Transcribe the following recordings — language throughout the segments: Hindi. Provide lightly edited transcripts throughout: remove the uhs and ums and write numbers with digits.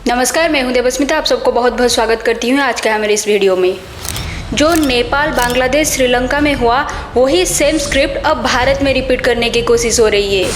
नमस्कार, मैं हूं देवस्मिता। आप सबको बहुत बहुत स्वागत करती हूं आज के हमारे इस वीडियो में। जो नेपाल, बांग्लादेश, श्रीलंका में हुआ वही सेम स्क्रिप्ट अब भारत में रिपीट करने की कोशिश हो रही है।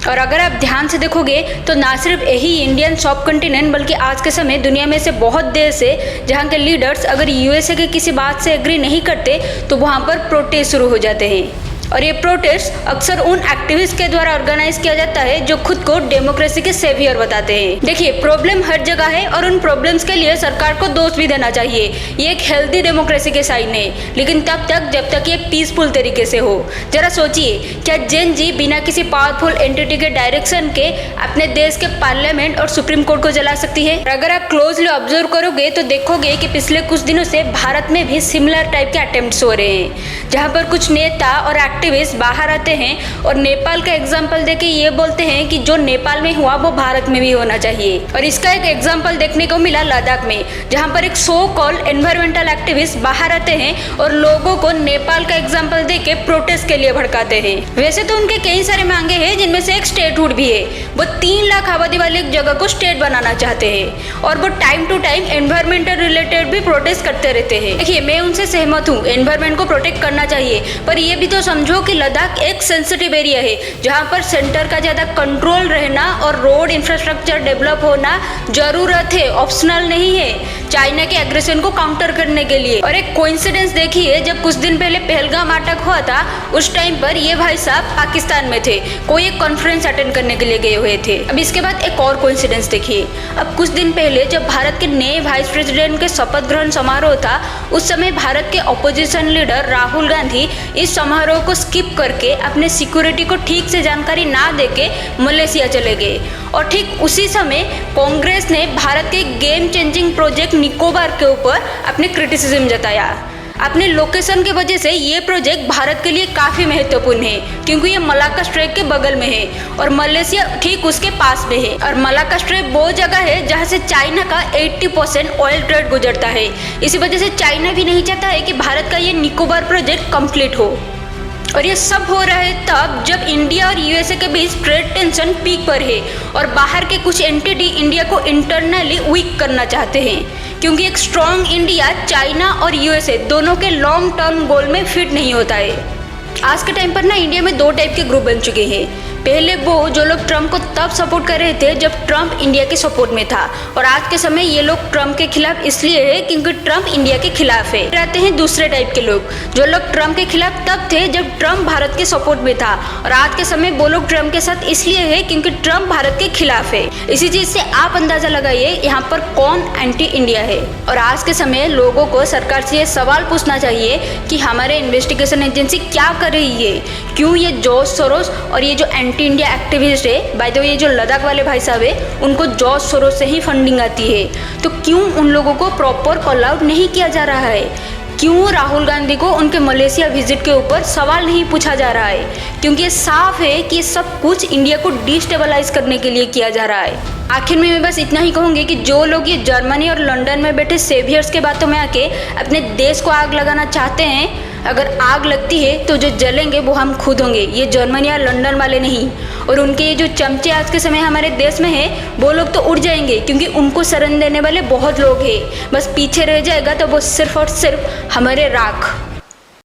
और अगर आप ध्यान से देखोगे तो ना सिर्फ यही इंडियन सब कॉन्टिनेंट बल्कि आज के समय दुनिया में से बहुत देश है जहां के लीडर्स अगर यूएसए की किसी बात से एग्री नहीं करते तो वहां पर प्रोटेस्ट शुरू हो जाते हैं। और ये प्रोटेस्ट अक्सर उन एक्टिविस्ट के द्वारा ऑर्गेनाइज किया जाता है जो खुद को डेमोक्रेसी के सेवियर बताते हैं। देखिए, प्रॉब्लम हर जगह है और उन प्रॉब्लम्स के लिए सरकार को दोष भी देना चाहिए। ये एक हेल्दी डेमोक्रेसी के साइन है, लेकिन तब तक जब तक ये पीसफुल तरीके से हो। जरा सोचिए, क्या जेन जी बिना किसी पावरफुल एंटिटी के डायरेक्शन के अपने देश के पार्लियामेंट और सुप्रीम कोर्ट को जला सकती है? अगर आप क्लोजली ऑब्जर्व करोगे तो देखोगे कि पिछले कुछ दिनों से भारत में भी सिमिलर टाइप के अटेम्प्ट्स हो रहे हैं, जहां पर कुछ नेता और एक्टिविस्ट बाहर आते हैं और नेपाल का एग्जाम्पल देके ये बोलते हैं कि जो नेपाल में हुआ वो भारत में भी होना चाहिए। और इसका एक एग्जाम्पल देखने को मिला लद्दाख में, जहां पर एक सो कॉल्ड एनवायरमेंटल एक्टिविस्ट बाहर आते हैं और लोगों को नेपाल का एग्जाम्पल देके प्रोटेस्ट के लिए भड़काते हैं। वैसे तो उनके कई सारे मांगे हैं, जिनमें से एक स्टेटहुड भी है। वो 3 लाख आबादी वाली एक जगह को स्टेट बनाना चाहते हैं और वो time to time environmental related भी प्रोटेस्ट करते रहते हैं। देखिए, मैं उनसे सहमत हूँ, एनवायरमेंट को प्रोटेक्ट करना चाहिए, पर ये भी तो समझो कि लद्दाख एक सेंसिटिव एरिया है जहां पर सेंटर का ज्यादा कंट्रोल रहना और रोड इंफ्रास्ट्रक्चर डेवलप होना जरूरत है, ऑप्शनल नहीं है चाइना के एग्रेशन को काउंटर करने के लिए। और एक कोइंसिडेंस देखिए, जब कुछ दिन पहले पहलगाम अटैक हुआ था उस टाइम पर ये भाई साहब पाकिस्तान में थे, कोई एक कॉन्फ्रेंस अटेंड करने के लिए गए हुए थे। अब इसके बाद एक और कोइंसिडेंस देखिए, अब कुछ दिन पहले जब भारत के नए वाइस प्रेसिडेंट के शपथ ग्रहण समारोह था, उस समय भारत के ऑपोजिशन लीडर राहुल गांधी इस समारोह को स्किप करके अपने सिक्योरिटी को ठीक से जानकारी ना देके मलेशिया चले गए। और ठीक उसी समय कांग्रेस ने भारत के गेम चेंजिंग प्रोजेक्ट निकोबार के ऊपर अपने क्रिटिसिज्म जताया। अपने लोकेशन के वजह से ये प्रोजेक्ट भारत के लिए काफ़ी महत्वपूर्ण है, क्योंकि ये मलाक्का स्ट्रेट के बगल में है और मलेशिया ठीक उसके पास में है। और मलाक्का स्ट्रेट वो जगह है जहाँ से चाइना का 80% ऑयल ट्रेड गुजरता है। इसी वजह से चाइना भी नहीं चाहता है कि भारत का ये निकोबार प्रोजेक्ट कंप्लीट हो। और ये सब हो रहा है तब जब इंडिया और यूएसए के बीच ट्रेड टेंशन पीक पर है और बाहर के कुछ एंटिटी इंडिया को इंटरनली वीक करना चाहते हैं, क्योंकि एक स्ट्रॉन्ग इंडिया चाइना और यूएसए दोनों के लॉन्ग टर्म गोल में फिट नहीं होता है। आज के टाइम पर ना इंडिया में 2 टाइप के ग्रुप बन चुके हैं। पहले वो जो लोग ट्रम्प को तब सपोर्ट कर रहे थे जब ट्रम्प इंडिया के सपोर्ट में था, और आज के समय ये लोग ट्रम्प के खिलाफ इसलिए है क्योंकि ट्रम्प इंडिया के खिलाफ है। रहते हैं दूसरे टाइप के लोग, जो लोग ट्रम्प के खिलाफ तब थे जब ट्रम्प भारत के सपोर्ट में था, और आज के समय वो लोग ट्रम्प के साथ इसलिए है क्योंकि ट्रम्प भारत के खिलाफ है। इसी चीज से आप अंदाजा लगाइए यहाँ पर कौन एंटी इंडिया है। और आज के समय लोगों को सरकार से ये सवाल पूछना चाहिए कि हमारे इन्वेस्टिगेशन एजेंसी क्या कर रही है, क्यों ये जॉर्ज सोरोस और ये जो एंटी इंडिया एक्टिविस्ट है, बाय द वे ये जो लद्दाख वाले भाई साहब है, उनको जॉर्ज सोरोस से ही फंडिंग आती है, तो क्यों उन लोगों को प्रॉपर कॉल आउट नहीं किया जा रहा है? क्यों राहुल गांधी को उनके मलेशिया विजिट के ऊपर सवाल नहीं पूछा जा रहा है? क्योंकि ये साफ है कि सब कुछ इंडिया को डिस्टेबलाइज करने के लिए किया जा रहा है। आखिर में मैं बस इतना ही कहूँगी कि जो लोग ये जर्मनी और लंदन में बैठे सेवियर्स के बातों में आके अपने देश को आग लगाना चाहते हैं, अगर आग लगती है तो जो जलेंगे वो हम खुद होंगे, ये जर्मनी या लंदन वाले नहीं। और उनके ये जो चमचे आज के समय हमारे देश में हैं, वो लोग तो उड़ जाएंगे क्योंकि उनको शरण देने वाले बहुत लोग हैं। बस पीछे रह जाएगा तो वो सिर्फ और सिर्फ हमारे राख।